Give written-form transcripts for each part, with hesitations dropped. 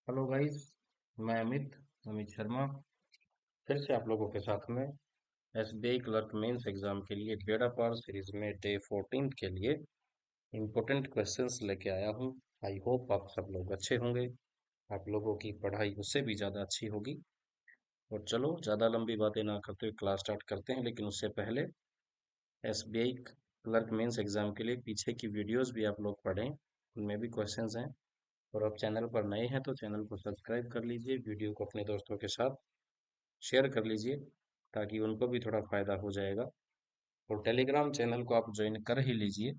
Hello guys. मैं अमित शर्मा फिर से आप लोगों के साथ में एसबीआई क्लर्क मेंस एग्जाम के लिए डेटा पार सीरीज में डे 14 के लिए इम्पोर्टेंट क्वेश्चंस लेके आया हूँ। आई होप आप सब लोग अच्छे होंगे। आप लोगों की पढ़ाई उससे भी ज़्यादा अच्छी होगी। और चलो ज़्यादा लंबी बातें ना करते हुए क्लास स्टार्ट करते हैं, लेकिन उससे पहले एसबीआई क्लर्क मेंस एग्जाम के लिए पीछे की वीडियोस भी आप लोग पढ़ें, उनमें भी क्वेश्चंस हैं। और आप चैनल पर नए हैं तो चैनल को सब्सक्राइब कर लीजिए, वीडियो को अपने दोस्तों के साथ शेयर कर लीजिए ताकि उनको भी थोड़ा फायदा हो जाएगा। और टेलीग्राम चैनल को आप ज्वाइन कर ही लीजिए,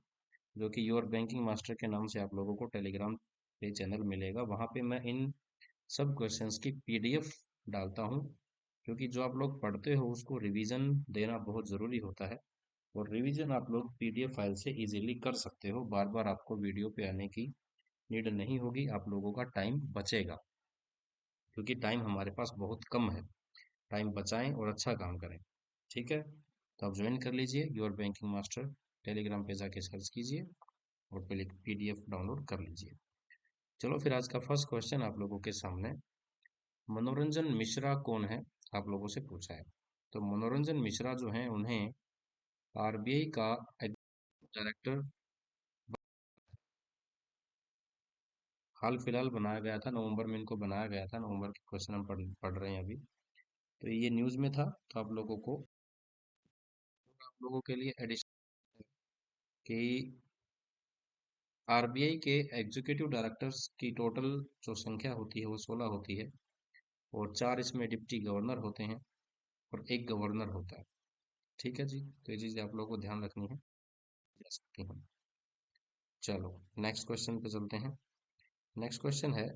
जो कि योर बैंकिंग मास्टर के नाम से आप लोगों को टेलीग्राम पे चैनल मिलेगा। वहाँ पे मैं इन सब क्वेश्चंस की पीडीएफ डालता हूँ, क्योंकि जो आप लोग पढ़ते हो उसको रिवीजन देना बहुत ज़रूरी होता है। और रिवीजन आप लोग पीडीएफ फाइल से इजीली कर सकते हो, बार बार आपको वीडियो पे आने की नीड नहीं होगी, आप लोगों का टाइम बचेगा, क्योंकि टाइम हमारे पास बहुत कम है। टाइम बचाएं और अच्छा काम करें। ठीक है, तो आप ज्वाइन कर लीजिए योर बैंकिंग मास्टर, टेलीग्राम पे जाके सर्च कीजिए और पहले पीडीएफ डाउनलोड कर लीजिए। चलो फिर आज का फर्स्ट क्वेश्चन आप लोगों के सामने। मनोरंजन मिश्रा कौन है, आप लोगों से पूछा है। तो मनोरंजन मिश्रा जो है उन्हें आरबीआई का डायरेक्टर हाल फिलहाल बनाया गया था, नवंबर में इनको बनाया गया था। नवंबर के क्वेश्चन हम पढ़ रहे हैं अभी। तो ये न्यूज़ में था, तो आप लोगों के लिए एडिशन कि आरबीआई के एग्जीक्यूटिव डायरेक्टर्स की टोटल जो संख्या होती है वो 16 होती है, और 4 इसमें डिप्टी गवर्नर होते हैं और एक गवर्नर होता है। ठीक है जी, तो ये चीज़ें आप लोगों को ध्यान रखनी है, जा सकती हैं। चलो नेक्स्ट क्वेश्चन पे चलते हैं। नेक्स्ट क्वेश्चन है,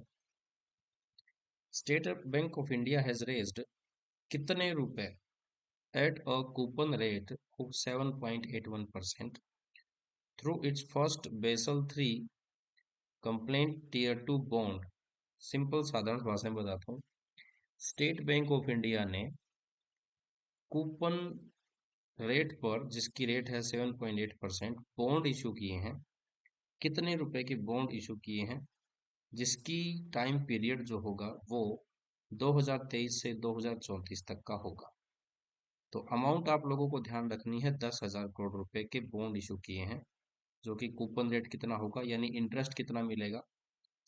state bank of India has raised कितने रुपए at a coupon rate of 7.81% through its first Basel 3 compliant tier 2 bond. Simple साधारण भाषा में बताता हूँ। स्टेट बैंक ऑफ इंडिया ने कूपन रेट पर, जिसकी रेट है 7.8%, बॉन्ड इशू किए हैं। कितने रुपए के बॉन्ड इशू किए हैं, जिसकी टाइम पीरियड जो होगा वो 2023 से 2034 तक का होगा। तो अमाउंट आप लोगों को ध्यान रखनी है, 10,000 करोड़ रुपए के बॉन्ड इशू किए हैं, जो कि कूपन रेट कितना होगा यानी इंटरेस्ट कितना मिलेगा,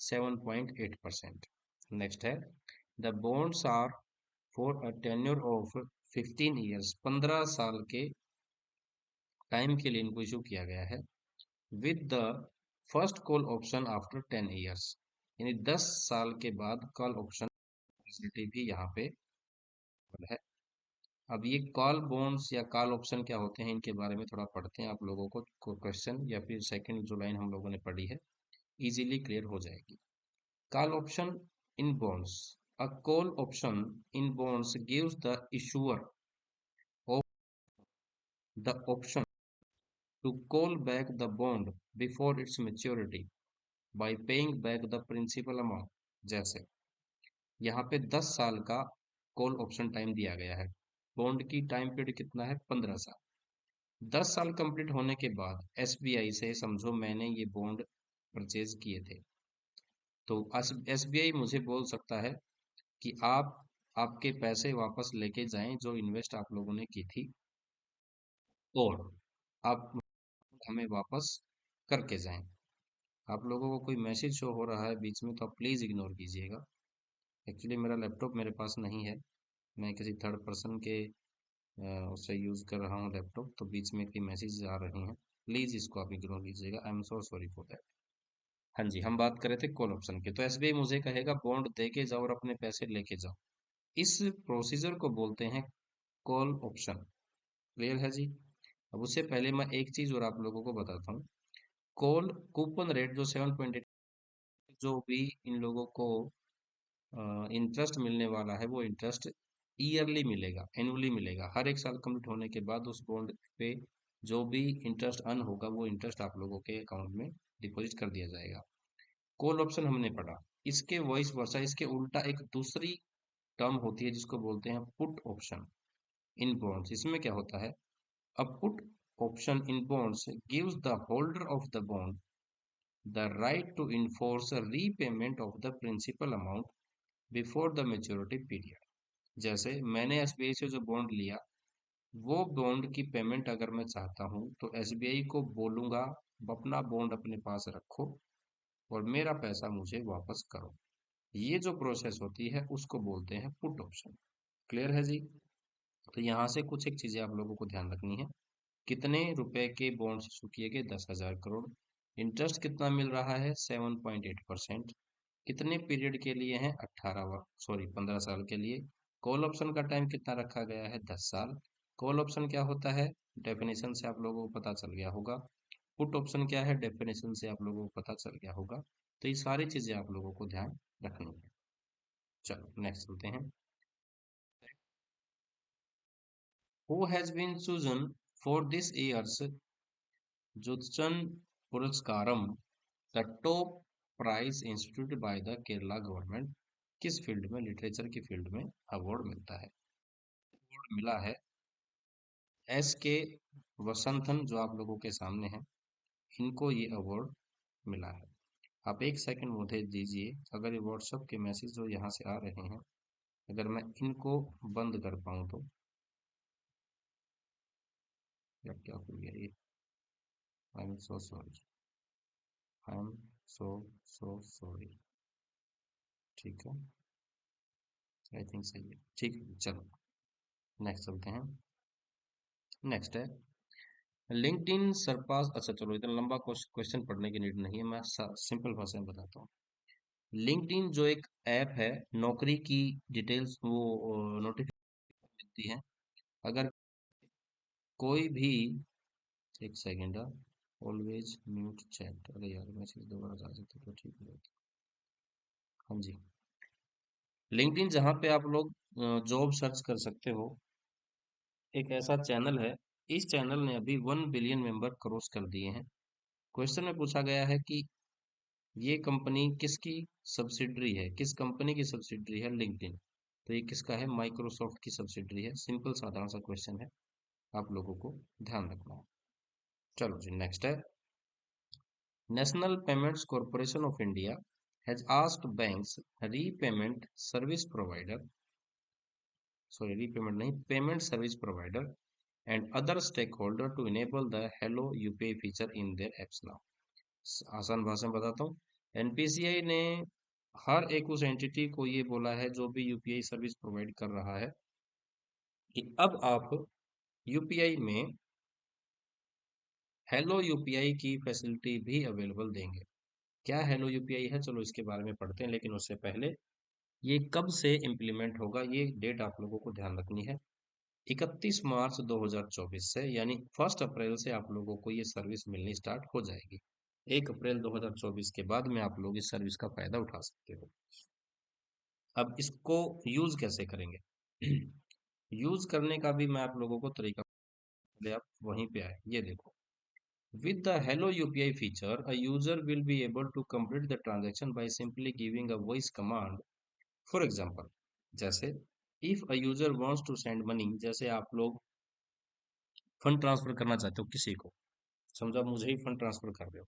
7.8%। नेक्स्ट है, the bonds are for a tenure of 15 years, 15 साल के टाइम के लिए इनको इशू किया गया है, with the first call option after 10 years, यानी 10 साल के बाद कॉल ऑप्शन फैसिलिटी भी यहाँ पे है। अब ये कॉल बॉन्ड्स या कॉल ऑप्शन क्या होते हैं, इनके बारे में थोड़ा पढ़ते हैं, आप लोगों को क्वेश्चन या फिर सेकंड जो लाइन हम लोगों ने पढ़ी है इजीली क्लियर हो जाएगी। Call option in bonds, a call option in bonds gives the issuer of the option to call back the bond before its maturity by paying back the principal amount। जैसे यहाँ पे 10 साल का call option time दिया गया है, bond की time period कितना है, 15 साल। 10 साल कंप्लीट होने के बाद एसबीआई से समझो मैंने ये बॉन्ड परचेज किए थे, तो एसबीआई मुझे बोल सकता है कि आप आपके पैसे वापस लेके जाएं जो इन्वेस्ट आप लोगों ने की थी, और आप हमें वापस करके जाएं। आप लोगों को कोई मैसेज शो हो रहा है बीच में तो आप प्लीज़ इग्नोर कीजिएगा। एक्चुअली मेरा लैपटॉप मेरे पास नहीं है, मैं किसी थर्ड पर्सन के उससे यूज़ कर रहा हूँ लैपटॉप, तो बीच में कई मैसेज आ रहे हैं, प्लीज़ इसको आप इग्नोर कीजिएगा। I am so sorry for that. हाँ जी, हम बात कर रहे थे कॉल ऑप्शन की। तो एसबीआई मुझे कहेगा बॉन्ड दे के जाओ और अपने पैसे लेके जाओ, इस प्रोसीजर को बोलते हैं कॉल ऑप्शन। क्लियर है जी। अब उससे पहले मैं एक चीज़ और आप लोगों को बताता हूँ। कॉल कूपन रेट जो 7.8, जो भी इन लोगों को इंटरेस्ट मिलने वाला है वो इंटरेस्ट ईयरली मिलेगा, एनुअली मिलेगा। हर एक साल कंप्लीट होने के बाद उस बॉन्ड पे जो भी इंटरेस्ट अर्न होगा वो इंटरेस्ट आप लोगों के अकाउंट में डिपॉजिट कर दिया जाएगा। कॉल ऑप्शन हमने पढ़ा, इसके वॉइस वर्सा, इसके उल्टा एक दूसरी टर्म होती है जिसको बोलते हैं पुट ऑप्शन इन बॉन्ड्स। इसमें क्या होता है, a put option in bonds gives the holder of the bond the right to enforce repayment of the principal amount before the maturity period. जैसे मैंने एसबीआई से जो बॉन्ड लिया, वो बॉन्ड की पेमेंट अगर मैं चाहता हूँ तो एसबीआई को बोलूंगा अपना बॉन्ड अपने पास रखो और मेरा पैसा मुझे वापस करो। ये जो प्रोसेस होती है उसको बोलते हैं पुट ऑप्शन। क्लियर है जी? तो यहाँ से कुछ एक चीजें आप लोगों को ध्यान रखनी है। कितने रुपए के बॉन्ड्स इशू किए गए? 10,000 करोड़। इंटरेस्ट कितना मिल रहा है? 7.8%। कितने पीरियड के लिए हैं? 15 साल के लिए। कॉल ऑप्शन का टाइम कितना रखा गया है? 10 साल। कॉल ऑप्शन क्या होता है? डेफिनेशन से आप लोगों को पता चल गया होगा। पुट ऑप्शन क्या है? डेफिनेशन से आप लोगों को पता चल गया होगा। तो ये सारी चीजें आप लोगों को ध्यान रखनी है। चलो नेक्स्ट चलते हैं। Who has been chosen for this years Ezhuthachan Puraskaram, the top prize institute by the Kerala government? किस फील्ड में, लिटरेचर की फील्ड में अवार्ड मिलता है? अवार्ड मिला है एस के वसंथन, जो आप लोगों के सामने हैं, इनको ये अवार्ड मिला है। आप एक सेकंड मुझे दीजिए, अगर ये व्हाट्सएप के मैसेज जो यहाँ से आ रहे हैं, अगर मैं इनको बंद कर पाऊँ तो। या क्या हो गया ये? I am so sorry, I am so so sorry. ठीक है, आई थिंक सही है। ठीक है, चलो नेक्स्ट चलते हैं। नेक्स्ट है लिंक्डइन सरपास। अच्छा चलो, इतना लंबा क्वेश्चन पढ़ने की नीड नहीं है, मैं सिंपल भाषा में बताता हूँ। लिंक्डइन जो एक ऐप है, नौकरी की डिटेल्स वो नोटिफिकेशन मिलती है। अगर कोई भी, एक सेकेंड, ऑलवेज म्यूट चैट। अरे यार मैसेज दोबारा जा सकते तो ठीक है। हाँ जी, लिंक्डइन जहाँ पे आप लोग जॉब सर्च कर सकते हो, एक ऐसा चैनल है। इस चैनल ने अभी 1 बिलियन मेंबर क्रॉस कर दिए हैं। क्वेश्चन में पूछा गया है कि ये कंपनी किसकी सब्सिडरी है, किस कंपनी की सब्सिडरी है लिंक्डइन? तो ये किसका है? माइक्रोसॉफ्ट की सब्सिडरी है। सिंपल साधारण सा क्वेश्चन है, आप लोगों को ध्यान रखना है। चलो जी नेक्स्ट है। National Payments Corporation of India has asked banks repayment service provider, sorry repayment नहीं, payment service provider and other stakeholder to enable the hello UPI feature in their apps now. आसान भाषा में बताता हूँ। NPCI ने हर एक उस entity को ये बोला है जो भी यूपीआई सर्विस प्रोवाइड कर रहा है कि अब आप यूपीआई में हेलो यूपीआई की फैसिलिटी भी अवेलेबल देंगे। क्या हेलो यूपीआई है, चलो इसके बारे में पढ़ते हैं, लेकिन उससे पहले ये कब से इम्प्लीमेंट होगा, ये डेट आप लोगों को ध्यान रखनी है। 31 मार्च 2024 से, यानी 1 अप्रैल से आप लोगों को ये सर्विस मिलनी स्टार्ट हो जाएगी। 1 अप्रैल 2024 के बाद में आप लोग इस सर्विस का फायदा उठा सकते हो। अब इसको यूज कैसे करेंगे? यूज करने का भी मैं आप लोगों को तरीका, पहले आप वहीं पे आए, ये देखो। With the hello UPI feature a user will be able to complete the transaction by simply giving a voice command. For example, जैसे if a user wants to send money, जैसे आप लोग फंड ट्रांसफर करना चाहते हो किसी को, समझो आप मुझे ही फंड ट्रांसफर कर रहे हो,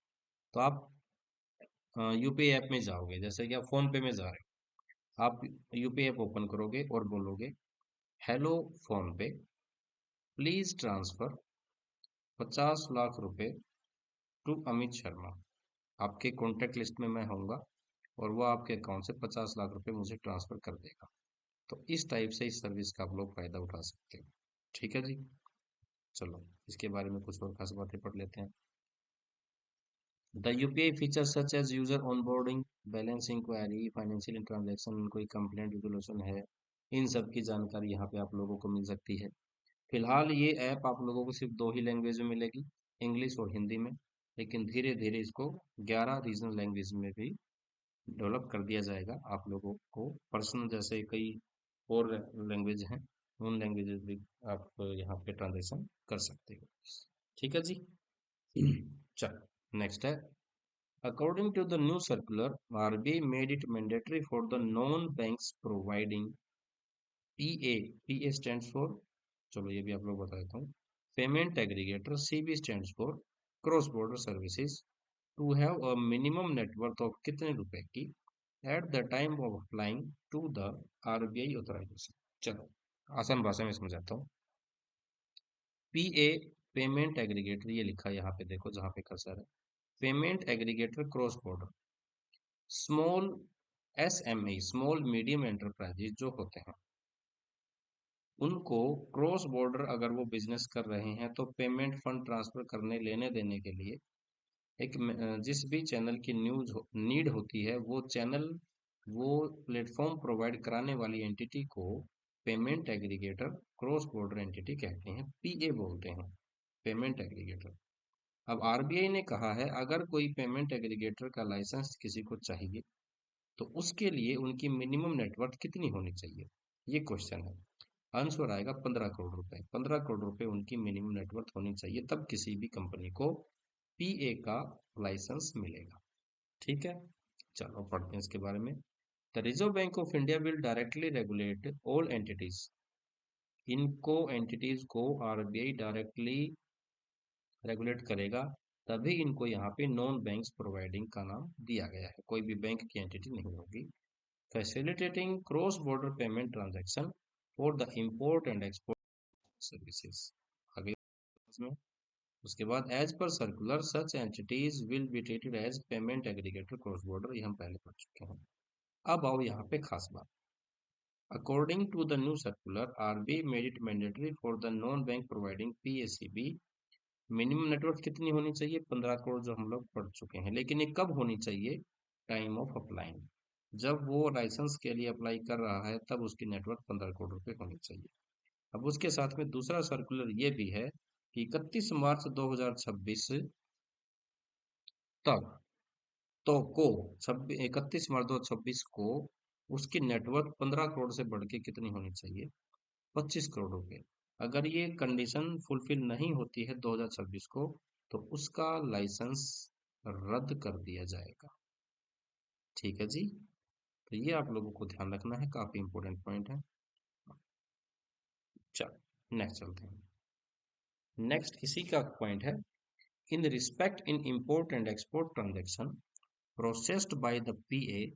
तो आप यूपीआई ऐप में जाओगे, जैसे कि आप फोन पे में जा रहे हो, आप यूपीआई ऐप ओपन करोगे और बोलोगे हेलो फोन पे, प्लीज ट्रांसफर 50 लाख रुपए टू अमित शर्मा। आपके कॉन्टेक्ट लिस्ट में मैं होऊंगा और वो आपके अकाउंट से 50 लाख रुपए मुझे ट्रांसफर कर देगा। तो इस टाइप से इस सर्विस का आप लोग फायदा उठा सकते हो। ठीक है जी, चलो इसके बारे में कुछ और खास बातें पढ़ लेते हैं। The UPI feature such as user onboarding, balance enquiry, financial transaction, कोई कंप्लेंट रिजोल्यूशन है, इन सब की जानकारी यहाँ पे आप लोगों को मिल सकती है। फिलहाल ये ऐप आप लोगों को सिर्फ दो ही लैंग्वेज में मिलेगी, इंग्लिश और हिंदी में, लेकिन धीरे धीरे इसको 11 रीजनल लैंग्वेज में भी डेवलप कर दिया जाएगा। आप लोगों को पर्सनल जैसे कई और लैंग्वेज हैं, उन लैंग्वेजेस भी आप यहाँ पे ट्रांजेक्शन कर सकते हो। ठीक है जी। चलो नेक्स्ट है। According to the new circular, RBI made it mandatory for the non banks providing PA, PA stands for, चलो ये भी आप लोग बता देता हूँ, payment aggregator, CB stands for cross border services, to have a minimum net worth of कितने रुपए की at the time of applying to the RBI authorization. चलो आसान भाषा में समझाता हूँ। पीए पेमेंट एग्रीगेटर, ये लिखा है यहाँ पे देखो जहाँ पे कर्सर है, payment aggregator cross border. Small SME, small medium enterprises जो होते हैं उनको क्रॉस बॉर्डर अगर वो बिजनेस कर रहे हैं तो पेमेंट फंड ट्रांसफर करने लेने देने के लिए जिस भी चैनल की नीड होती है वो चैनल, वो प्लेटफॉर्म प्रोवाइड कराने वाली एंटिटी को payment aggregator cross border entity कहते हैं, पीए बोलते हैं, पेमेंट एग्रीगेटर। अब आरबीआई ने कहा है अगर कोई पेमेंट एग्रीगेटर का लाइसेंस किसी को चाहिए तो उसके लिए उनकी मिनिमम नेटवर्थ कितनी होनी चाहिए, ये क्वेश्चन है। आंसर आएगा 15 करोड़ रुपए। 15 करोड़ रुपए उनकी मिनिमम नेटवर्थ होनी चाहिए, तब किसी भी कंपनी को पीए का लाइसेंस मिलेगा। ठीक है, चलो पढ़ते हैं इसके बारे में। The reserve bank of India will directly regulate all entities. इनको एंटिटीज को आरबीआई डायरेक्टली रेगुलेट करेगा, तभी इनको यहाँ पे नॉन बैंक्स प्रोवाइडिंग का नाम दिया गया है, कोई भी बैंक की एंटिटी नहीं होगी। Facilitating cross border payment transaction for the import and export services. आगे इसमें उसके बाद as per circular such entities will be treated as payment aggregator cross border, ये हम पहले पढ़ चुके हैं। अब आओ यहाँ पे खास बात। According to the new circular RBI made it mandatory for the non bank providing PACB. Minimum net worth कितनी होनी चाहिए, 15 करोड़, जो हम लोग पढ़ चुके हैं। लेकिन ये कब होनी चाहिए, टाइम ऑफ अप्लाइंग, जब वो लाइसेंस के लिए अप्लाई कर रहा है तब उसकी नेटवर्थ 15 करोड़ रुपए होनी चाहिए। अब उसके साथ में दूसरा सर्कुलर ये भी है कि 31 मार्च 2026 तक तो को 31 मार्च 2026 को उसकी नेटवर्थ 15 करोड़ से बढ़ के कितनी होनी चाहिए, 25 करोड़ रुपए। अगर ये कंडीशन फुलफिल नहीं होती है 2026 को तो उसका लाइसेंस रद्द कर दिया जाएगा। ठीक है जी, तो ये आप लोगों को ध्यान रखना है, काफी इंपॉर्टेंट पॉइंट है। चलो नेक्स्ट चलते हैं। नेक्स्ट इसी का पॉइंट है, in respect in import and export transaction processed bye the PA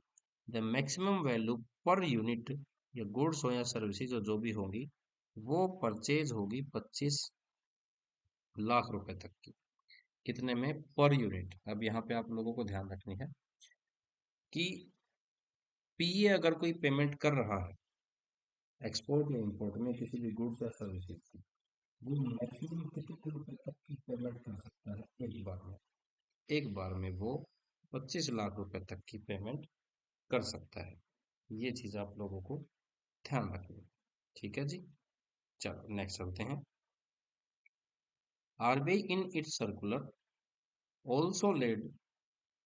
the maximum value per unit, या गुड्स हो या सर्विसेज जो भी होंगी, वो परचेज होगी 25 लाख रुपए तक की। कितने में, पर यूनिट। अब यहाँ पे आप लोगों को ध्यान रखनी है कि पीए अगर कोई पेमेंट कर रहा है एक्सपोर्ट या इंपोर्ट में किसी भी गुड्स या सर्विसेज की, वो मैक्सिमम कितने रुपए तक की पेमेंट कर सकता है एक बार में। एक बार में वो 25 लाख रुपए तक की पेमेंट कर सकता है। ये चीज आप लोगों को ध्यान रखनी है। ठीक है जी, चलो नेक्स्ट चलते हैं। RBI in its circular also laid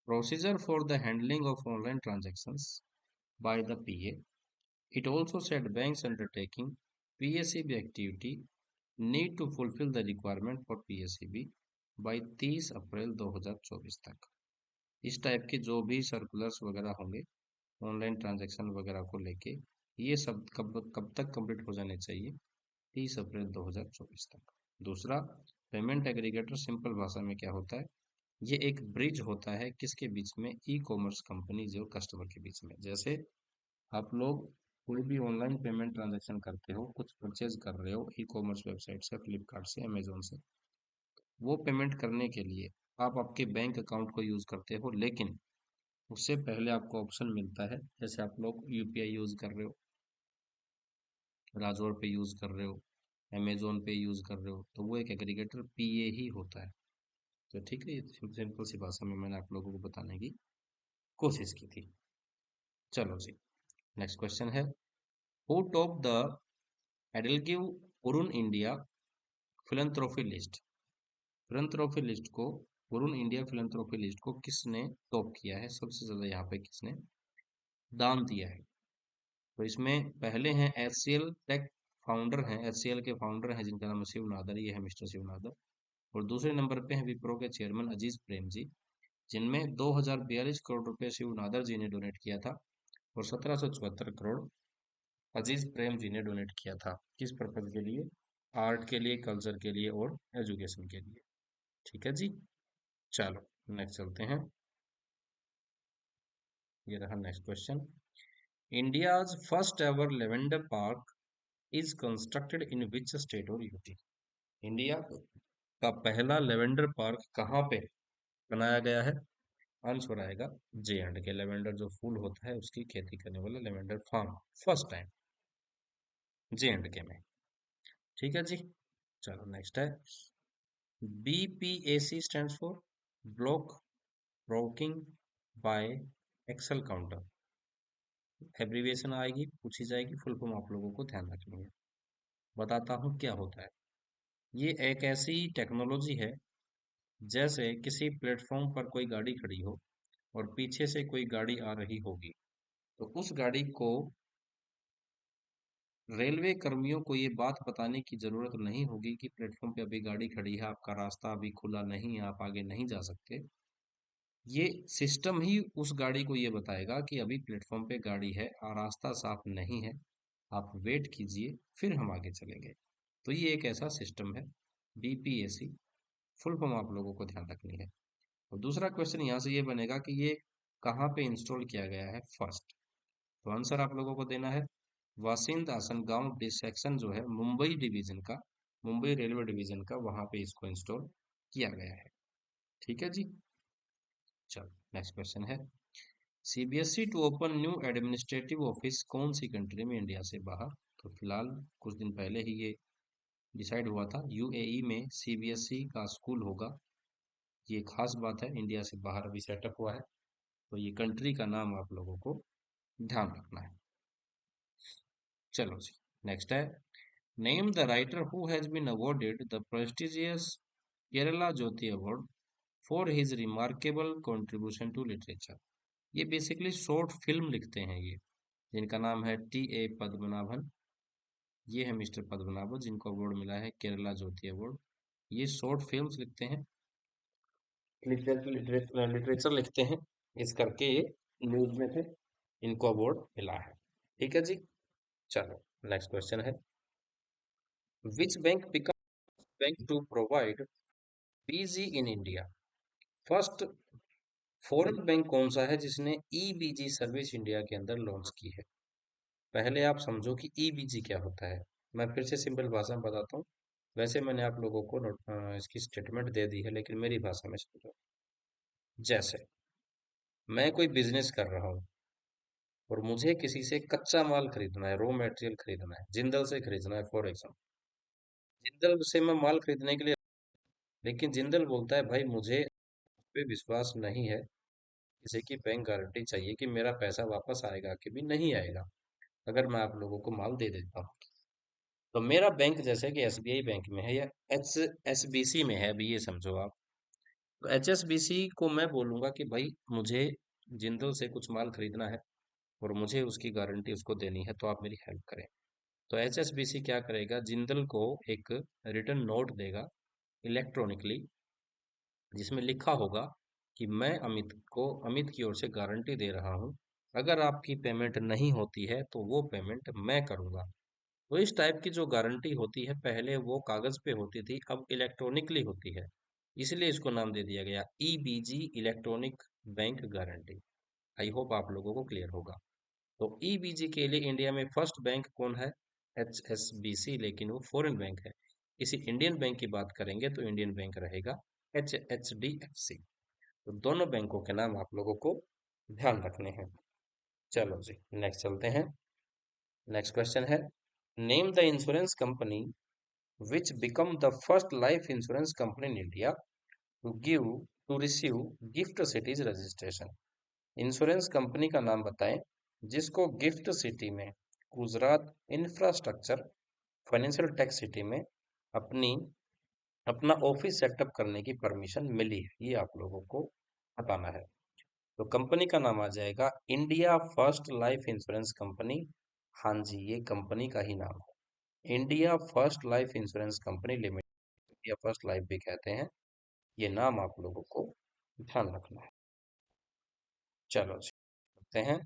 procedure for the handling of online transactions by the PA. It also said banks undertaking PSEB activity need to fulfill the requirement for PSEB by 30 अप्रैल 2024 तक। इस type के जो भी circulars वगैरह होंगे online transaction वगैरह को लेके, ये सब कब कब तक कंप्लीट हो जाने चाहिए, 30 अप्रैल 2024 तक। दूसरा, पेमेंट एग्रीगेटर सिंपल भाषा में क्या होता है, ये एक ब्रिज होता है किसके बीच में, ई कॉमर्स कंपनीज और कस्टमर के बीच में। जैसे आप लोग कोई भी ऑनलाइन पेमेंट ट्रांजैक्शन करते हो, कुछ परचेज कर रहे हो ई कॉमर्स वेबसाइट से, फ्लिपकार्ट से, अमेजोन से, वो पेमेंट करने के लिए आप आपके बैंक अकाउंट को यूज करते हो, लेकिन उससे पहले आपको ऑप्शन मिलता है, जैसे आप लोग यूपीआई यूज कर रहे हो, राजोर पे यूज कर रहे हो, अमेजोन पे यूज कर रहे हो, तो वो एक एग्रीगेटर पीए ही होता है। तो ठीक है, ये सिंपल सी भाषा में मैंने आप लोगों को बताने की कोशिश की थी। चलो जी, नेक्स्ट क्वेश्चन है, who top the EdelGive Hurun India philanthropy list. Philanthropy list को, उरुन इंडिया फिलंथ्रोफी लिस्ट को किसने टॉप किया है, सबसे ज्यादा यहाँ पे किसने दान दिया है। तो इसमें पहले हैं एचसीएल टेक फाउंडर हैं, एचसीएल के फाउंडर हैं जिनका नाम शिव नादर, ये है मिस्टर शिव नादर। और दूसरे नंबर पे हैं विप्रो के चेयरमैन अजीज प्रेम जी, जिनमें 2042 करोड़ रुपए शिव नादर जी ने डोनेट किया था और 1774 करोड़ अजीज प्रेम जी ने डोनेट किया था। किस पर्पज के लिए, आर्ट के लिए, कल्चर के लिए और एजुकेशन के लिए। ठीक है जी, चलो नेक्स्ट चलते हैं। ये रहा next question. India's first ever lavender park is constructed in which state और यूटी? इंडिया का पहला लेवेंडर पार्क कहाँ पे बनाया गया है? आंसर आएगा जे एंड के। लेवेंडर जो फूल होता है उसकी खेती करने वाला lavender farm first time J and K में। ठीक है जी। चलो नेक्स्ट है। BPAC stands for block broking by excel counter. Abbreviation आएगी, पूछी जाएगी, फुल फॉर्म आप लोगों को ध्यान रखनी है। बताता हूँ क्या होता है। ये एक ऐसी टेक्नोलॉजी है, जैसे किसी प्लेटफॉर्म पर कोई गाड़ी खड़ी हो और पीछे से कोई गाड़ी आ रही होगी, तो उस गाड़ी को रेलवे कर्मियों को ये बात बताने की जरूरत नहीं होगी कि प्लेटफॉर्म पे अभी गाड़ी खड़ी है, आपका रास्ता अभी खुला नहीं है, आप आगे नहीं जा सकते। ये सिस्टम ही उस गाड़ी को ये बताएगा कि अभी प्लेटफॉर्म पे गाड़ी है और रास्ता साफ नहीं है, आप वेट कीजिए, फिर हम आगे चलेंगे। तो ये एक ऐसा सिस्टम है, BPAC। फुल फॉर्म आप लोगों को ध्यान रखनी है। और दूसरा क्वेश्चन यहाँ से ये बनेगा कि ये कहाँ पे इंस्टॉल किया गया है फर्स्ट। तो आंसर आप लोगों को देना है वासिंद आसन गांव सेक्शन जो है मुंबई डिवीजन का, मुंबई रेलवे डिवीजन का, वहां पे इसको इंस्टॉल किया गया है। ठीक है जी। चलो नेक्स्ट क्वेश्चन है। CBSE to open new administrative office कौन सी कंट्री में इंडिया से बाहर? तो फिलहाल कुछ दिन पहले ही ये डिसाइड हुआ था, UAE में CBSE का स्कूल होगा। ये खास बात है, इंडिया से बाहर अभी सेटअप हुआ है। तो ये कंट्री का नाम आप लोगों को ध्यान रखना है। चलो जी नेक्स्ट है। Name the writer who has been awarded the prestigious Kerala Jyoti award for his remarkable contribution to literature. ये बेसिकली शॉर्ट फिल्म लिखते हैं ये, जिनका नाम है TA पद्मनाभन। ये है मिस्टर पद्मनाभन जिनको अवार्ड मिला है केरला ज्योति अवार्ड। ये शॉर्ट फिल्म्स लिखते हैं, लिटरेचर लिखते हैं, इस करके ये न्यूज में थे, इनको अवार्ड मिला है। ठीक है जी। चलो नेक्स्ट क्वेश्चन है। Which bank become bank to provide PG in India? First foreign bank कौन सा है जिसने EBG सर्विस इंडिया के अंदर लॉन्च की है? पहले आप समझो कि EBG क्या होता है। मैं फिर से सिंपल भाषा में बताता हूँ। वैसे मैंने आप लोगों को इसकी स्टेटमेंट दे दी है, लेकिन मेरी भाषा में समझो। जैसे मैं कोई बिजनेस कर रहा हूँ और मुझे किसी से कच्चा माल खरीदना है, रॉ मटेरियल खरीदना है, जिंदल से खरीदना है फॉर एग्जाम्पल। जिंदल से मैं माल खरीदने के लिए, लेकिन जिंदल बोलता है भाई मुझे पे विश्वास नहीं है, किसी की बैंक गारंटी चाहिए कि मेरा पैसा वापस आएगा कि भी नहीं आएगा अगर मैं आप लोगों को माल दे देता हूँ। तो मेरा बैंक जैसे कि SBI बैंक में है या HSBC में है, अभी ये समझो आप। तो HSBC को मैं बोलूंगा कि भाई मुझे जिंदल से कुछ माल खरीदना है और मुझे उसकी गारंटी उसको देनी है, तो आप मेरी हेल्प करें। तो HSBC क्या करेगा, जिंदल को एक रिटर्न नोट देगा इलेक्ट्रॉनिकली, जिसमें लिखा होगा कि मैं अमित की ओर से गारंटी दे रहा हूं, अगर आपकी पेमेंट नहीं होती है तो वो पेमेंट मैं करूंगा। तो इस टाइप की जो गारंटी होती है, पहले वो कागज पे होती थी, अब इलेक्ट्रॉनिकली होती है, इसलिए इसको नाम दे दिया गया EBG, electronic bank guarantee. I hope आप लोगों को क्लियर होगा। तो EBG के लिए इंडिया में फर्स्ट बैंक कौन है? HSBC, लेकिन वो फॉरेन बैंक है। किसी इंडियन बैंक की बात करेंगे तो इंडियन बैंक रहेगा HDFC। तो दोनों बैंकों के नाम आप लोगों को ध्यान रखने हैं। चलो जी नेक्स्ट चलते हैं। नेक्स्ट क्वेश्चन है। Name the insurance company which become the first life insurance company in India to give to receive gift cities registration। Insurance company का नाम बताएं जिसको गिफ्ट सिटी में, Gujarat infrastructure financial tax city में अपनी अपना ऑफिस सेटअप करने की परमिशन मिली है, ये आप लोगों को बताना है। तो कंपनी का नाम आ जाएगा India first life insurance company. हाँ जी, ये कंपनी का ही नाम है, India first life insurance company limited, India first life भी कहते हैं। ये नाम आप लोगों को ध्यान रखना है। चलो जी करते हैं।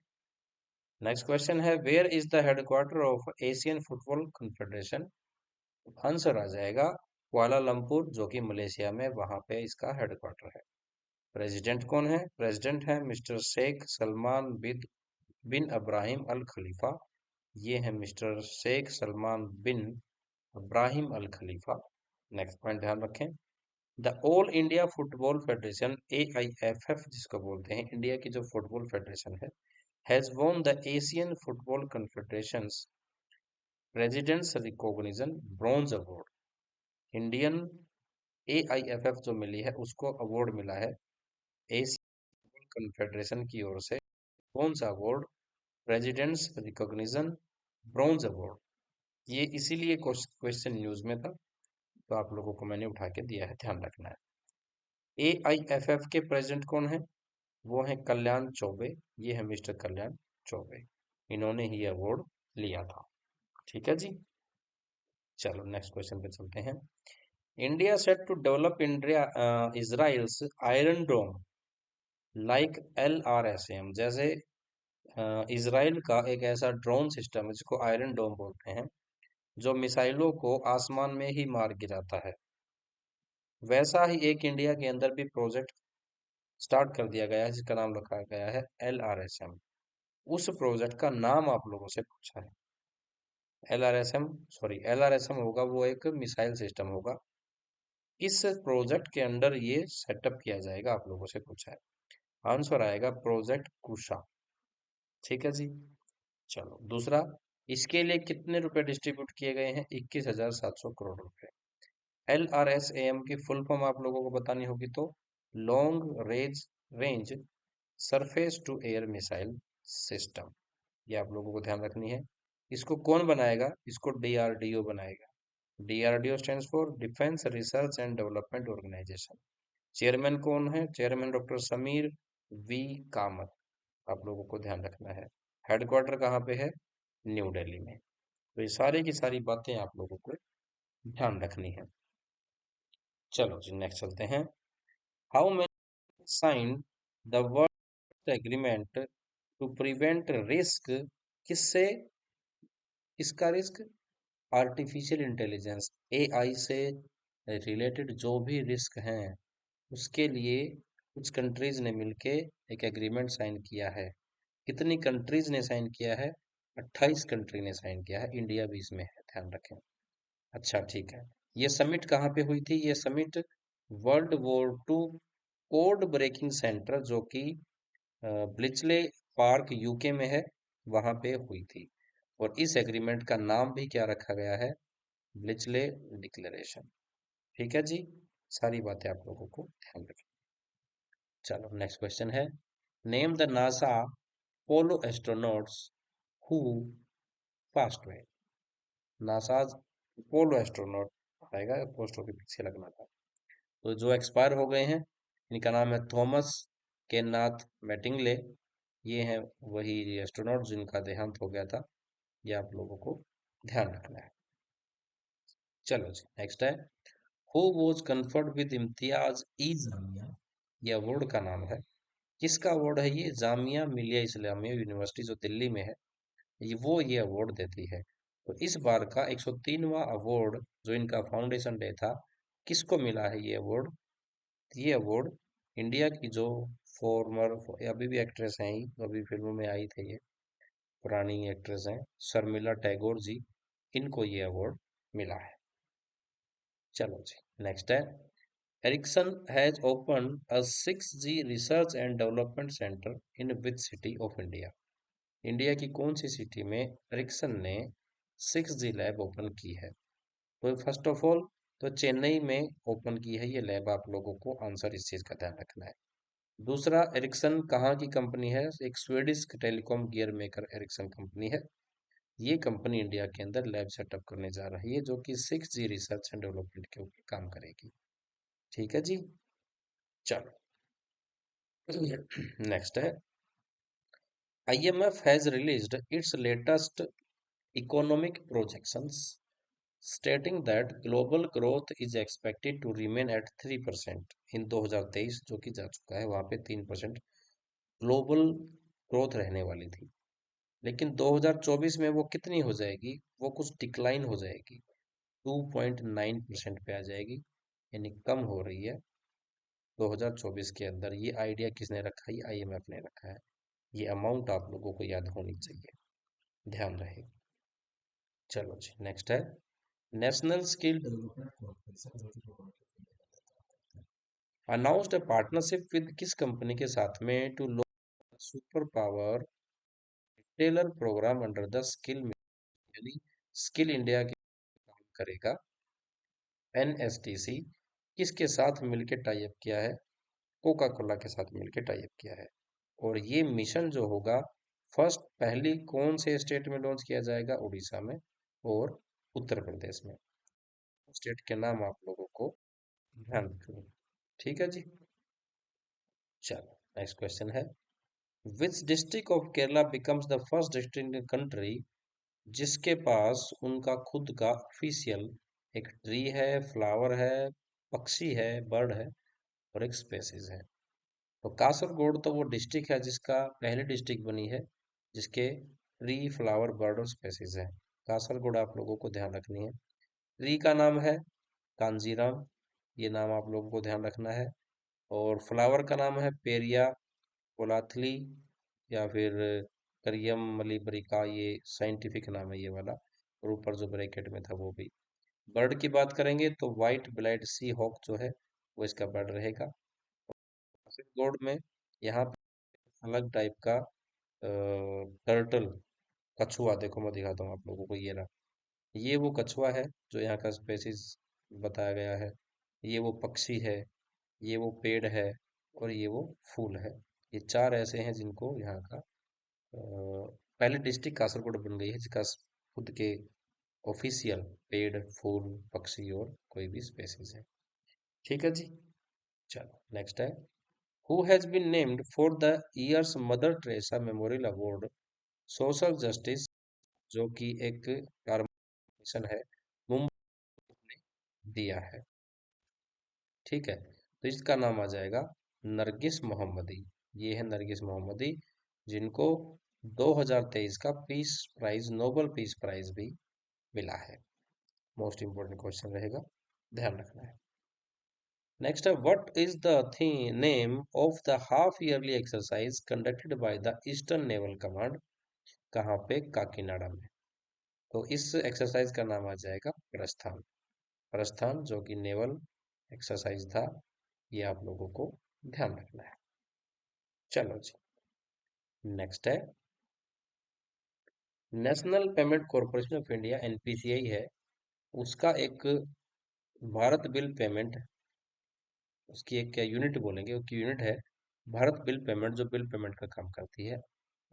नेक्स्ट क्वेश्चन है, where is the headquarter of Asian football confederation? Answer आ जाएगा कुआलालंपुर, जो कि मलेशिया में, वहां पे इसका हेडक्वार्टर है। प्रेसिडेंट कौन है? प्रेसिडेंट है mister Sheikh Salman bin Ibrahim Al Khalifa. ये है mister Sheikh Salman bin Ibrahim Al Khalifa. Next point ध्यान रखें। The all India football federation AIFF जिसको बोलते हैं, इंडिया की जो फुटबॉल फेडरेशन है, has won the Asian football confederation president's recognition bronze award. Indian AIFF जो मिली है उसको अवार्ड मिला है एशियन कन्फेडरेशन की ओर से। कौन सा अवार्ड? President's recognition bronze award. ये इसीलिए क्वेश्चन न्यूज में था, तो आप लोगों को मैंने उठा के दिया है, ध्यान रखना है। AIFF के प्रेसिडेंट कौन है? वो है कल्याण चौबे। ये है मिस्टर कल्याण चौबे, इन्होंने ही अवार्ड लिया था। ठीक है जी, चलो नेक्स्ट क्वेश्चन पे चलते हैं। India set to develop India Israel's iron dome like LRSAM। जैसे इजराइल का एक ऐसा ड्रोन सिस्टम है जिसको आयरन डोम बोलते हैं, जो मिसाइलों को आसमान में ही मार गिराता है, वैसा ही एक इंडिया के अंदर भी प्रोजेक्ट स्टार्ट कर दिया गया है जिसका नाम रखा गया है LRSM। उस प्रोजेक्ट का नाम आप लोगों से पूछा है। LRSM होगा वो एक मिसाइल सिस्टम होगा। इस प्रोजेक्ट के अंडर ये सेटअप किया जाएगा, आप लोगों से पूछा है। आंसर आएगा प्रोजेक्ट कुशा। ठीक है जी, चलो दूसरा। इसके लिए कितने रुपए डिस्ट्रीब्यूट किए गए हैं? 21,700 करोड़ रुपए। LRSAM की फुल फॉर्म आप लोगों को बतानी होगी, तो long range surface to air missile system. ये आप लोगों को ध्यान रखनी है। इसको कौन बनाएगा? इसको DRDO बनाएगा। DRDO stands for defence research and development organisation. Chairman कौन है? Chairman doctor Samir V Kamat. आप लोगों को ध्यान रखना है। हेडक्वार्टर कहाँ पे है? न्यू दिल्ली में। तो ये सारी की सारी बातें आप लोगों को ध्यान रखनी है। चलो जी नेक्स्ट चलते हैं। How many sign the world agreement to prevent risk. किससे? इसका रिस्क आर्टिफिशियल इंटेलिजेंस AI से रिलेटेड जो भी रिस्क हैं उसके लिए कुछ कंट्रीज ने मिलके एक एग्रीमेंट साइन किया है। कितनी कंट्रीज ने साइन किया है? 28 कंट्री ने साइन किया है, इंडिया भी इसमें है, ध्यान रखें। अच्छा ठीक है। ये समिट कहाँ पे हुई थी? ये summit world war 2 code breaking centre जो कि ब्लिचले पार्क UK में है, वहां पे हुई थी। और इस एग्रीमेंट का नाम भी क्या रखा गया है? ब्लिचले डिक्लेरेशन। ठीक है जी, सारी बातें आप लोगों को ध्यान रखें। चलो नेक्स्ट क्वेश्चन है। Name the NASA polo astronauts who passed away. NASA's polo astronaut आएगा, पोस्टो के पीछे लगना था। तो जो एक्सपायर हो गए हैं इनका नाम है थॉमस केनाथ मैटिंगले। ये हैं वही एस्ट्रोनॉट जिनका देहांत हो गया था, ये आप लोगों को ध्यान रखना है। चलो जी नेक्स्ट है। Who was conferred with Imtiaz e Jamia. ये अवार्ड का नाम है। किसका अवार्ड है ये? जामिया मिलिया इस्लामिया यूनिवर्सिटी जो दिल्ली में है, ये अवार्ड देती है। तो इस बार का 103वां अवार्ड जो इनका फाउंडेशन डे था, किसको मिला है ये अवार्ड? ये अवार्ड इंडिया की जो फॉर्मर अभी भी एक्ट्रेस हैं, अभी फिल्मों में आई थे, ये पुरानी एक्ट्रेस हैं, शर्मिला टैगोर जी, इनको ये अवार्ड मिला है। चलो जी नेक्स्ट है। Ericsson has open a 6G research and development centre in which city of India. India की कौन सी सिटी में एरिक्सन ने 6G लैब ओपन की है? तो फर्स्ट ऑफ ऑल तो चेन्नई में ओपन की है ये लैब, आप लोगों को आंसर इस चीज का ध्यान रखना है। दूसरा, एरिक्सन कहाँ की कंपनी है? एक Swedish telecom gear maker Ericsson company है। ये कंपनी इंडिया के अंदर लैब सेटअप करने जा रही है जो कि 6G रिसर्च एंड डेवलपमेंट के ऊपर काम करेगी। ठीक है जी, चलो नेक्स्ट है। IMF has released its latest economic projections stating that global growth is expected to remain at 3% in 2023, जो कि जा चुका है, वहां पे 3% ग्लोबल ग्रोथ रहने वाली थी। लेकिन 2024 में वो कितनी हो जाएगी? वो कुछ डिक्लाइन हो जाएगी, 2.9% पे आ जाएगी, यानी कम हो रही है। 2024 के अंदर। ये आइडिया किसने रखा है? ये IMF ने रखा है। ये अमाउंट आप लोगों को याद होनी चाहिए, ध्यान रहे। चलो जी, नेक्स्ट है national skill development corporation, announced a partnership with किस कंपनी के साथ में to launch super power tailor programme under the skill, यानी स्किल इंडिया के काम करेगा। NSTC किसके साथ मिलकर टाई अप किया है? कोका कोला के साथ मिलकर टाई अप किया है। और ये मिशन जो होगा फर्स्ट पहली कौन से स्टेट में लॉन्च किया जाएगा? उड़ीसा में और उत्तर प्रदेश में। स्टेट के नाम आप लोगों को ध्यान रखना। ठीक है जी। चलो नेक्स्ट क्वेश्चन है, which district of Kerala becomes the first district in country जिसके पास उनका खुद का ऑफिशियल एक ट्री है, फ्लावर है, पक्षी है, बर्ड है और एक स्पेसीज है। तो कासरगोड तो वो डिस्ट्रिक्ट है जिसका पहली डिस्ट्रिक्ट बनी है जिसके ट्री, फ्लावर, बर्ड और स्पेसीज है। कासरगोड आप लोगों को ध्यान रखनी है। ट्री का नाम है कांजीराम, ये नाम आप लोगों को ध्यान रखना है। और फ्लावर का नाम है पेरिया कोलाथली या फिर करियम मलिब्रिका, ये साइंटिफिक नाम है ये वाला। और ऊपर जो ब्रैकेट में था वो भी। बर्ड की बात करेंगे तो व्हाइट ब्लाइड सी हॉक जो है वो इसका बर्ड रहेगा। कासरगोड में यहाँ पे अलग टाइप का टर्टल, कछुआ, देखो मैं दिखाता हूँ आप लोगों को, ये रहा। ये वो कछुआ है जो यहाँ का स्पेसिस बताया गया है। ये वो पक्षी है, ये वो पेड़ है और ये वो फूल है। ये चार ऐसे हैं जिनको यहाँ का पहले डिस्ट्रिक्ट कासरगोड बन गई है जिसका खुद के ऑफिशियल पेड़, फूल, पक्षी और कोई भी स्पेसिस है। ठीक है जी। चलो नेक्स्ट है, who has been named for the year's Mother Teresa memorial award social justice, जो कि एक ऑर्गेनाइजेशन है मुंबई ने दिया है। ठीक है, तो इसका नाम आ जाएगा नरगिस मोहम्मदी। ये है नरगिस मोहम्मदी जिनको 2023 का peace prize, Nobel peace prize भी मिला है। मोस्ट इंपोर्टेंट क्वेश्चन रहेगा, ध्यान रखना है। नेक्स्ट है, what is the name of the half yearly exercise conducted by the eastern naval command? कहाँ पे? काकीनाडा में। तो इस एक्सरसाइज का नाम आ जाएगा प्रस्थान। प्रस्थान जो कि नेवल एक्सरसाइज था, ये आप लोगों को ध्यान रखना है। चलो जी, नेक्स्ट है national payment corporation of India, NPCI है, उसका एक भारत बिल पेमेंट, उसकी एक क्या यूनिट बोलेंगे, उसकी यूनिट है भारत बिल पेमेंट, जो बिल पेमेंट का काम करती है।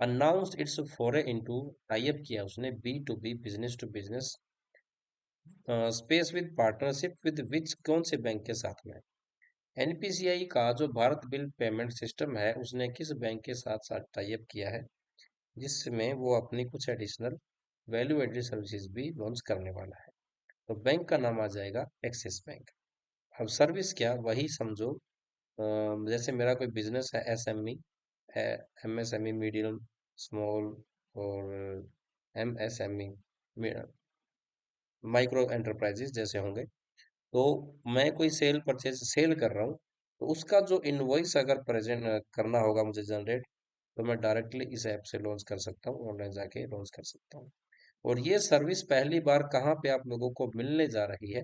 Announced its foray into, tie up किया उसने B2B, business to business space with partnership with which, कौन से बैंक के साथ में? NPCI का जो भारत बिल पेमेंट सिस्टम है उसने किस बैंक के साथ साथ टाई अप किया है जिसमें वो अपनी कुछ एडिशनल वैल्यू एडेड सर्विसेज भी लॉन्च करने वाला है? तो बैंक का नाम आ जाएगा एक्सिस बैंक। अब सर्विस क्या, वही समझो। जैसे मेरा कोई बिजनेस है, SME, MSME, मीडियम, स्मॉल और MSME, माइक्रो एंटरप्राइजेस जैसे होंगे। तो मैं कोई सेल परचेज सेल कर रहा हूँ, तो उसका जो इनवॉइस अगर प्रेजेंट करना होगा मुझे जनरेट, तो मैं डायरेक्टली इस ऐप से लॉन्च कर सकता हूँ, ऑनलाइन जाके लॉन्च कर सकता हूँ। और ये सर्विस पहली बार कहाँ पे आप लोगों को मिलने जा रही है?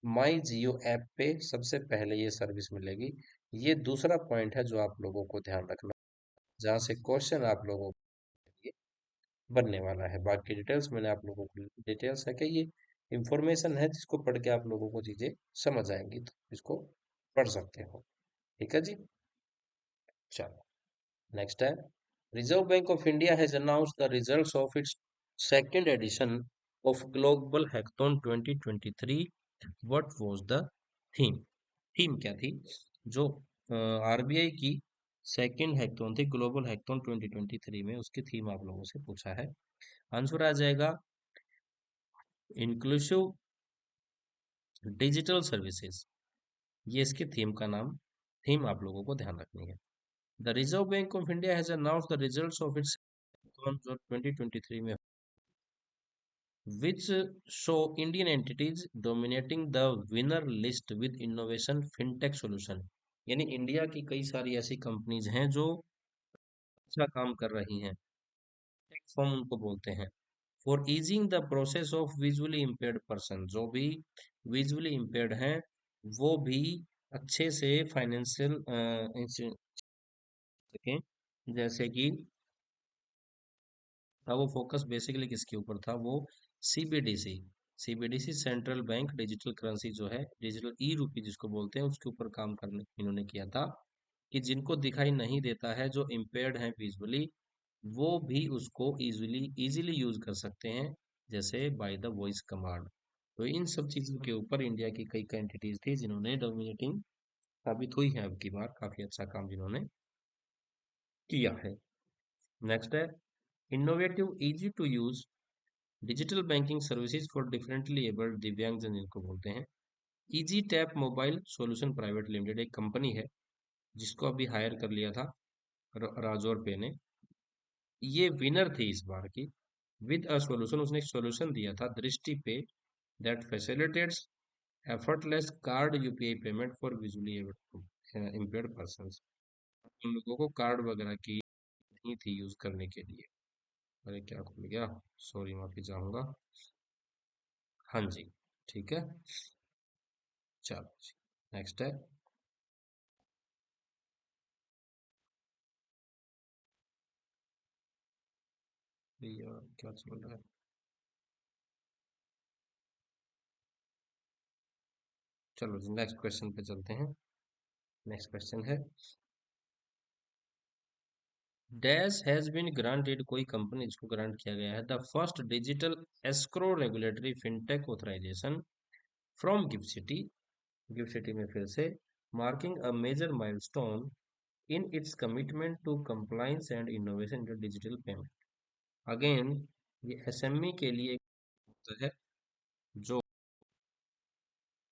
माई जियो ऐप पे सबसे पहले ये सर्विस मिलेगी। ये दूसरा पॉइंट है जो आप लोगों को ध्यान रखना, जहाँ से क्वेश्चन आप लोगों के लिए बनने वाला है। बाकी डिटेल्स मैंने आप लोगों को डिटेल्स है कि ये इंफॉर्मेशन है जिसको पढ़ के आप लोगों को चीजें समझ आएंगी, तो इसको पढ़ सकते हो। ठीक है जी। चलो नेक्स्ट है, reserve bank of India has announced the results of its second edition of global hackathon 2023। What was the theme? Theme क्या थी? जो RBI की सेकंड हैकाथॉन थी, ग्लोबल हैकाथॉन 2023 में, उसकी थीम आप लोगों से पूछा है। आंसर आ जाएगा इंक्लूसिव डिजिटल सर्विसेज, ये इसकी थीम का नाम, थीम आप लोगों को ध्यान रखनी है। The reserve bank of India has announced the results of its जो 2023 में, which show Indian entities dominating the winner list with innovation fintech solution यानी इंडिया की कई सारी ऐसी कंपनीज हैं जो अच्छा काम कर रही हैं, टेक फर्म उनको बोलते हैं। For easing the process of visually impaired person, जो भी विजुअली इम्पेयर्ड हैं वो भी अच्छे से फाइनेंशियल सकें। जैसे कि था वो फोकस बेसिकली किसके ऊपर था, वो CBDC, CBDC central bank digital currency जो है, डिजिटल ई रूपी जिसको बोलते हैं, उसके ऊपर काम करने इन्होंने किया था कि जिनको दिखाई नहीं देता है, जो इम्पेयर्ड है विजुअली, वो भी उसको इजीली इजीली यूज कर सकते हैं, जैसे बाय द वॉइस कमांड। तो इन सब चीजों के ऊपर इंडिया की कई एंटिटीज थी जिन्होंने डोमिनेटिंग साबित हुई है, अब की बार काफी अच्छा काम जिन्होंने किया है। नेक्स्ट है innovative easy to use digital banking services for differently abled दिव्यांगजन जिनको बोलते हैं। Easy tap mobile solution private limited एक कंपनी है जिसको अभी हायर कर लिया था राजौर पे ने। ये विनर थी इस बार की। विद अ सॉल्यूशन, उसने एक सॉल्यूशन दिया था दृष्टि पे, that facilitates effortless card UPI payment for visually impaired person. उन लोगों को कार्ड वगैरह की नहीं थी यूज करने के लिए। अरे क्या खुल गया, सॉरी माफी चाहूंगा। हाँ जी, ठीक है, चलो जी, नेक्स्ट है। ये क्या चल रहा है, चलो जी नेक्स्ट क्वेश्चन पे चलते हैं। नेक्स्ट क्वेश्चन है डैश हैज बीन ग्रांटेड, कोई कंपनी जिसको ग्रांट किया गया है the first digital escrow regulatory fintech authorisation from gift city, gift city में फिर से, marking a major milestone in its commitment to compliance and innovation in digital payment. Again ये SME के लिए एक होता है जो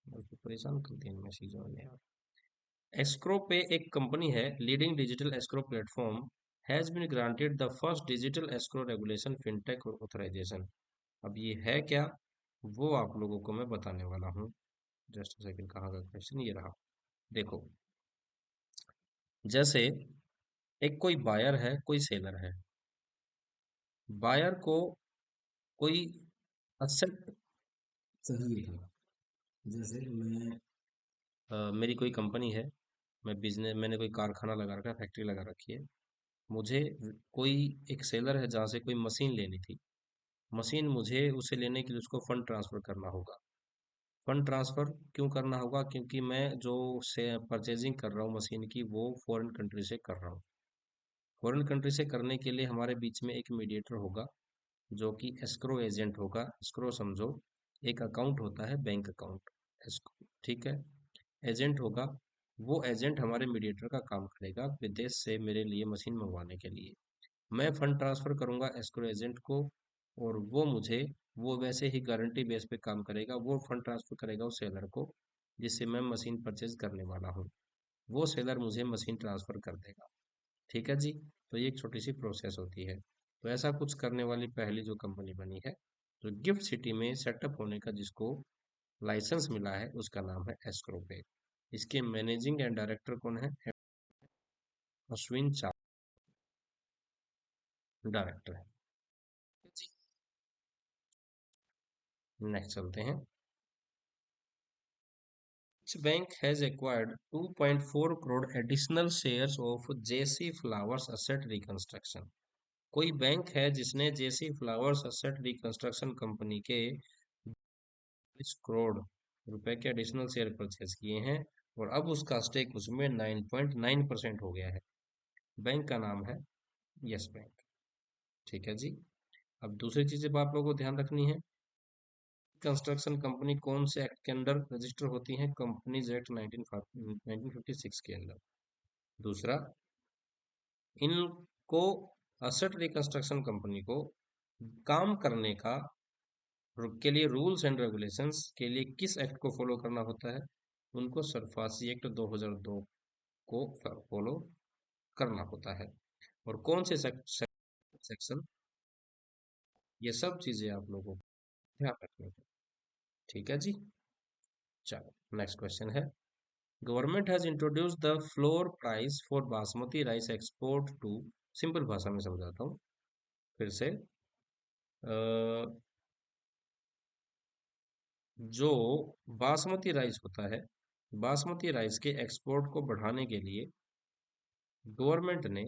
मुझको परेशान करते हैं इन मैसेजों में यार। एस्क्रो पे एक कंपनी है, leading digital escrow platform, has been granted the first digital escrow regulation fintech authorisation. अब ये है क्या, वो आप लोगों को मैं बताने वाला हूँ। जस्ट सेकंड, कहाँ का क्वेश्चन, ये रहा। देखो, जैसे एक कोई बायर है, कोई सेलर है। बायर को कोई असेट चाहिए है, जैसे मेरी कोई कंपनी है, मैं बिजनेस, मैंने कोई कारखाना लगा रखा है, फैक्ट्री लगा रखी है। मुझे कोई एक सेलर है जहाँ से कोई मशीन लेनी थी। मशीन मुझे उसे लेने के लिए उसको फंड ट्रांसफर करना होगा। फंड ट्रांसफर क्यों करना होगा, क्योंकि मैं जो से परचेजिंग कर रहा हूँ मशीन की, वो फॉरेन कंट्री से कर रहा हूँ। फॉरेन कंट्री से करने के लिए हमारे बीच में एक मीडिएटर होगा जो कि एस्क्रो एजेंट होगा। एस्क्रो समझो, एक अकाउंट होता है, बैंक अकाउंट, एस्क्रो, ठीक है। एजेंट होगा, वो एजेंट हमारे मीडिएटर का काम करेगा विदेश से मेरे लिए मशीन मंगवाने के लिए। मैं फंड ट्रांसफर करूंगा एस्क्रो एजेंट को, और वो मुझे, वो वैसे ही गारंटी बेस पे काम करेगा, वो फंड ट्रांसफर करेगा उस सेलर को जिससे मैं मशीन परचेज करने वाला हूँ। वो सेलर मुझे मशीन ट्रांसफर कर देगा, ठीक है जी। तो ये एक छोटी सी प्रोसेस होती है। तो ऐसा कुछ करने वाली पहली जो कंपनी बनी है, जो गिफ्ट सिटी में सेटअप होने का जिसको लाइसेंस मिला है, उसका नाम है एस्क्रो पे। इसके मैनेजिंग एंड डायरेक्टर कौन है, अश्विन चा, डायरेक्टर है जी। नेक्स्ट चलते हैं। Which bank has acquired 2.4 crore additional shares of JC Flowers Asset Reconstruction? कोई बैंक है जिसने जेसी फ्लावर्स असेट रिकंस्ट्रक्शन कंपनी के 20 करोड़ रुपए के एडिशनल शेयर परचेज किए हैं, और अब उसका स्टेक उसमें 9.9% हो गया है। बैंक का नाम है यस बैंक, ठीक है जी। अब दूसरी चीज अब आप लोगों को ध्यान रखनी है, कंस्ट्रक्शन कंपनी कौन से एक्ट के अंडर रजिस्टर होती है, कंपनीज एक्ट 1956 के अंदर। दूसरा, इनको असेट रिकंस्ट्रक्शन कंपनी को काम करने का के लिए रूल्स एंड रेगुलेशंस के लिए किस एक्ट को फॉलो करना होता है, उनको सरफासी एक्ट 2002 को फॉलो करना होता है। और कौन से सेक्शन, ये सब चीजें आप लोगों को ध्यान रखनी है, ठीक है जी। चलो नेक्स्ट क्वेश्चन है, government has introduce the floor price for basmati rice export to, simple भाषा में समझाता हूँ फिर से। जो बासमती राइस होता है, बासमती राइस के एक्सपोर्ट को बढ़ाने के लिए गवर्नमेंट ने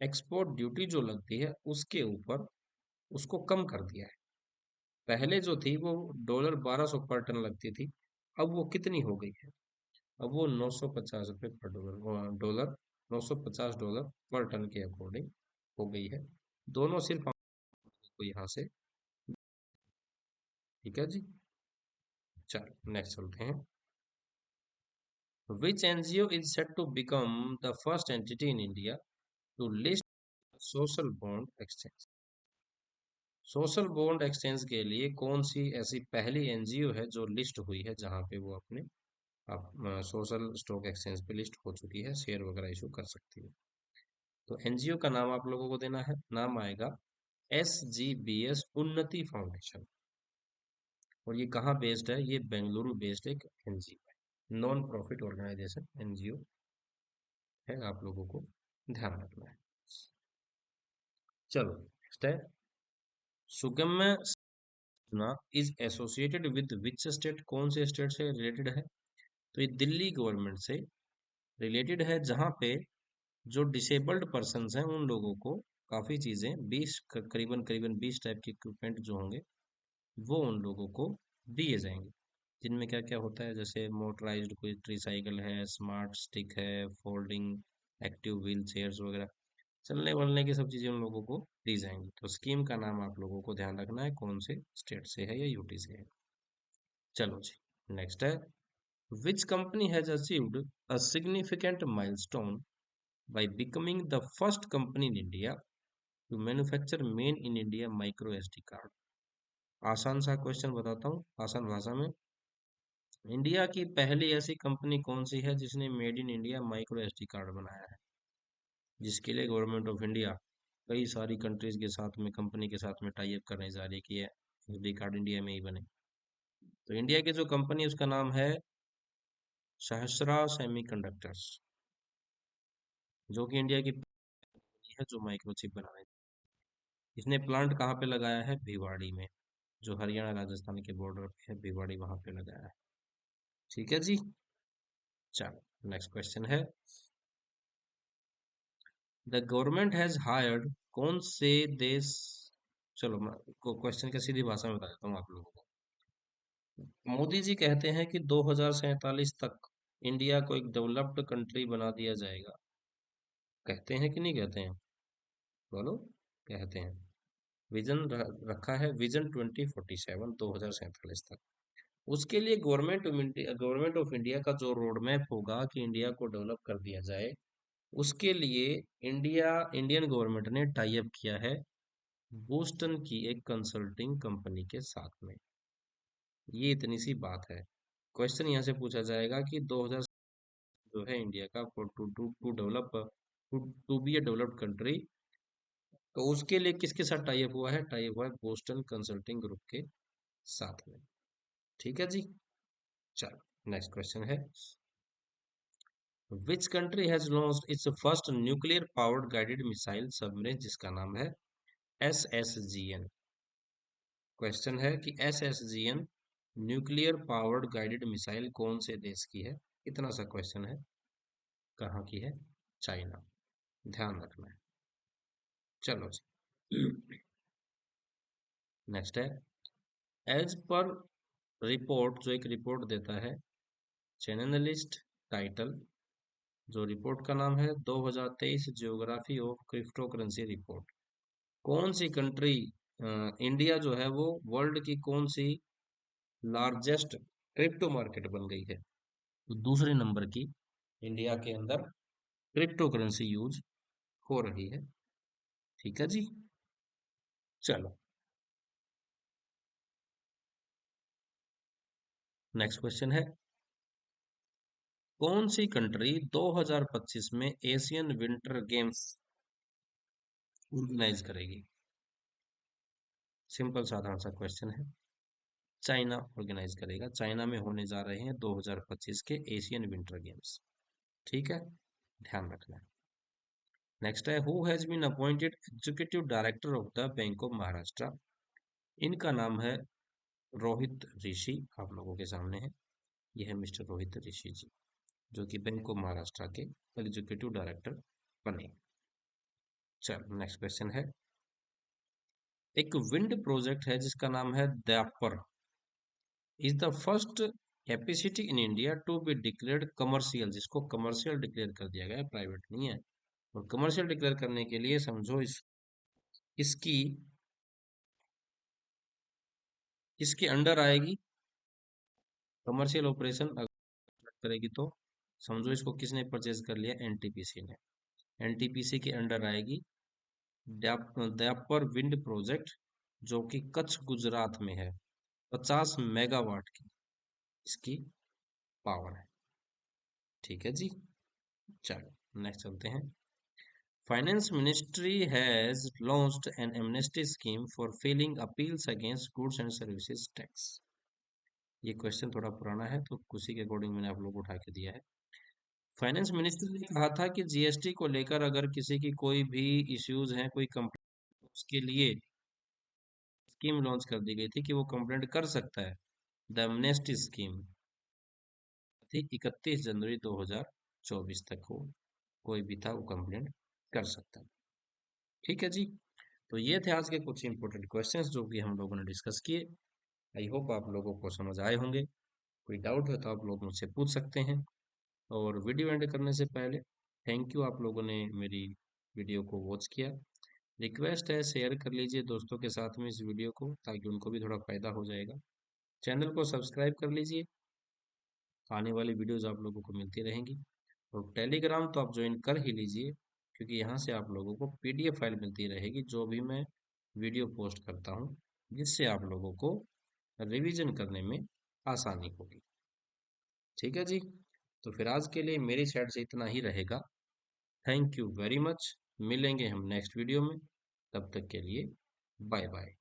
एक्सपोर्ट ड्यूटी जो लगती है उसके ऊपर उसको कम कर दिया है। पहले जो थी वो $1200 पर टन लगती थी, अब वो कितनी हो गई है? अब वो $950 पर डॉलर, $950 पर टन के अकॉर्डिंग हो गई है। दोनों सिर्फ आपको यहाँ से, ठीक है जी। चलो नेक्स्ट चलते हैं। Which NGO is set to become the first entity in India to list social bond exchange? Social bond exchange के लिए कौन सी ऐसी पहली एनजीओ है जो लिस्ट हुई है, जहां पे वो अपने आप सोशल स्टॉक एक्सचेंज पे लिस्ट हो चुकी है, शेयर वगैरह इशू कर सकती है? तो एनजीओ का नाम आप लोगों को देना है, नाम आएगा SGBS उन्नति फाउंडेशन। और ये कहाँ बेस्ड है? ये बेंगलुरु बेस्ड एक एनजीओ है, नॉन प्रॉफिट ऑर्गेनाइजेशन एनजीओ है, आप लोगों को ध्यान रखना है। चलो नेक्स्ट है, सुगम्य योजना is associated with which state? कौन से स्टेट से रिलेटेड है? तो ये दिल्ली गवर्नमेंट से रिलेटेड है, जहाँ पे जो डिसेबल्ड पर्सन्स हैं उन लोगों को काफ़ी चीज़ें 20 करीबन करीबन 20 टाइप के इक्विपमेंट जो होंगे वो उन लोगों को दिए जाएंगे, जिनमें क्या क्या होता है, जैसे मोटराइज्ड कोई ट्रीसाइकिल है, स्मार्ट स्टिक है, फोल्डिंग एक्टिव व्हील चेयर्स वगैरह, चलने वलने की सब चीज़ें उन लोगों को दी जाएंगी। तो स्कीम का नाम आप लोगों को ध्यान रखना है, कौन से स्टेट से है या यूटी से है। चलो जी नेक्स्ट है, which company has achieved a significant milestone by becoming the first company in India to manufacture made in India micro SD card? आसान सा क्वेश्चन बताता हूँ आसान भाषा में। इंडिया की पहली ऐसी कंपनी कौन सी है जिसने made in India micro SD card बनाया है, जिसके लिए गवर्नमेंट ऑफ इंडिया कई सारी कंट्रीज के साथ में, कंपनी के साथ में टाई अप करने जा रही है कि एसडी कार्ड इंडिया में ही बने? तो इंडिया की जो कंपनी है उसका नाम है सहस्रा सेमीकंडक्टर्स, जो कि इंडिया की पहली है जो माइक्रोचिप बना रही है। इसने प्लांट कहाँ पे लगाया है? भिवाड़ी में, जो हरियाणा राजस्थान के बॉर्डर पे है, भिवाड़ी वहां पे लगाया है। ठीक है जी। चलो नेक्स्ट क्वेश्चन है, द गवर्नमेंट हैज हायर्ड, कौन से देश, चलो मैं क्वेश्चन का सीधी भाषा में बता देता हूँ आप लोगों को। मोदी जी कहते हैं कि 2047 तक इंडिया को एक डेवलप्ड कंट्री बना दिया जाएगा, कहते हैं कि नहीं कहते हैं? बोलो। कहते हैं। विजन रखा है, विजन 2047, 2047 तक। उसके लिए गवर्नमेंट ऑफ इंडिया का जो रोड मैप होगा कि इंडिया को डेवलप कर दिया जाए, उसके लिए इंडियन गवर्नमेंट ने टाई अप किया है बोस्टन की एक कंसल्टिंग कंपनी के साथ में। ये इतनी सी बात है। क्वेश्चन यहाँ से पूछा जाएगा कि 2000 जो है इंडिया का to to to develop to be a developed country, तो उसके लिए किसके साथ टाई अप हुआ है? टाई अप हुआ है बोस्टन कंसल्टिंग ग्रुप के साथ में। ठीक है जी। चलो नेक्स्ट क्वेश्चन है, which country has launched it's first nuclear powered guided missile submarine, जिसका नाम है SSGN? क्वेश्चन है कि SSGN nuclear powered guided missile कौन से देश की है? इतना सा क्वेश्चन है। कहाँ की है? चाइना। ध्यान रखना है। चलो जी नेक्स्ट है, एज पर रिपोर्ट, जो एक रिपोर्ट देता है चैनलिस्ट टाइटल, जो रिपोर्ट का नाम है 2023 geography of crypto currency report. कौन सी कंट्री, इंडिया जो है वो वर्ल्ड की कौन सी लार्जेस्ट क्रिप्टो मार्केट बन गई है? तो दूसरे नंबर की इंडिया के अंदर क्रिप्टो करेंसी यूज हो रही है। ठीक है जी। चलो नेक्स्ट क्वेश्चन है, कौन सी कंट्री 2025 में एशियन विंटर गेम्स ऑर्गेनाइज करेगी? सिंपल साधारण सा क्वेश्चन है। चाइना ऑर्गेनाइज करेगा। चाइना में होने जा रहे हैं 2025 के एशियन विंटर गेम्स। ठीक है, ध्यान रखना। नेक्स्ट है, who has been appointed executive director of the bank of Maharashtra. इनका नाम है रोहित ऋषि, आप लोगों के सामने है। यह है मिस्टर रोहित ऋषि जी, जो कि बैंक ऑफ महाराष्ट्र के एग्जीक्यूटिव डायरेक्टर बने। चलो नेक्स्ट क्वेश्चन है, एक विंड प्रोजेक्ट है जिसका नाम है द्यापर, is the first capacity in India to be declared commercial, जिसको कमर्शियल डिक्लेयर कर दिया गया है, प्राइवेट नहीं है। और कमर्शियल डिक्लेयर करने के लिए समझो इसकी इसके अंडर आएगी कमर्शियल ऑपरेशन करेगी, तो समझो इसको किसने परचेज कर लिया, एनटीपीसी ने। एनटीपीसी के अंडर आएगी द्यापर विंड प्रोजेक्ट, जो कि कच्छ गुजरात में है। 50 मेगावाट की इसकी पावर है। ठीक है जी, चलो नेक्स्ट चलते हैं। Finance ministry has launched an amnesty scheme for filing appeals against goods and services tax. ये क्वेश्चन थोड़ा पुराना है, तो उसी के अकॉर्डिंग मैंने आप लोग को उठा के दिया है। फाइनेंस मिनिस्टर ने कहा था कि जीएसटी को लेकर अगर किसी की कोई भी इश्यूज हैं, कोई कंप्लेंट, उसके लिए स्कीम लॉन्च कर दी गई थी कि वो कंप्लेंट कर सकता है। द एमनेस्टी स्कीम थी 31 जनवरी 2024 तक हो, कोई भी था वो कंप्लेंट कर सकता है। ठीक है जी, तो ये थे आज के कुछ इंपॉर्टेंट क्वेश्चंस जो कि हम लोगों ने डिस्कस किए। आई होप आप लोगों को समझ आए होंगे। कोई डाउट है तो आप लोग मुझसे पूछ सकते हैं। और वीडियो एंड करने से पहले थैंक यू, आप लोगों ने मेरी वीडियो को वॉच किया। रिक्वेस्ट है, शेयर कर लीजिए दोस्तों के साथ में इस वीडियो को, ताकि उनको भी थोड़ा फायदा हो जाएगा। चैनल को सब्सक्राइब कर लीजिए, आने वाली वीडियोस आप लोगों को मिलती रहेंगी। और टेलीग्राम तो आप ज्वाइन कर ही लीजिए, क्योंकि यहाँ से आप लोगों को पीडीएफ फाइल मिलती रहेगी जो भी मैं वीडियो पोस्ट करता हूँ, जिससे आप लोगों को रिवीजन करने में आसानी होगी। ठीक है जी, तो फिर आज के लिए मेरी साइड से इतना ही रहेगा। Thank you very much. मिलेंगे हम नेक्स्ट वीडियो में, तब तक के लिए बाय बाय।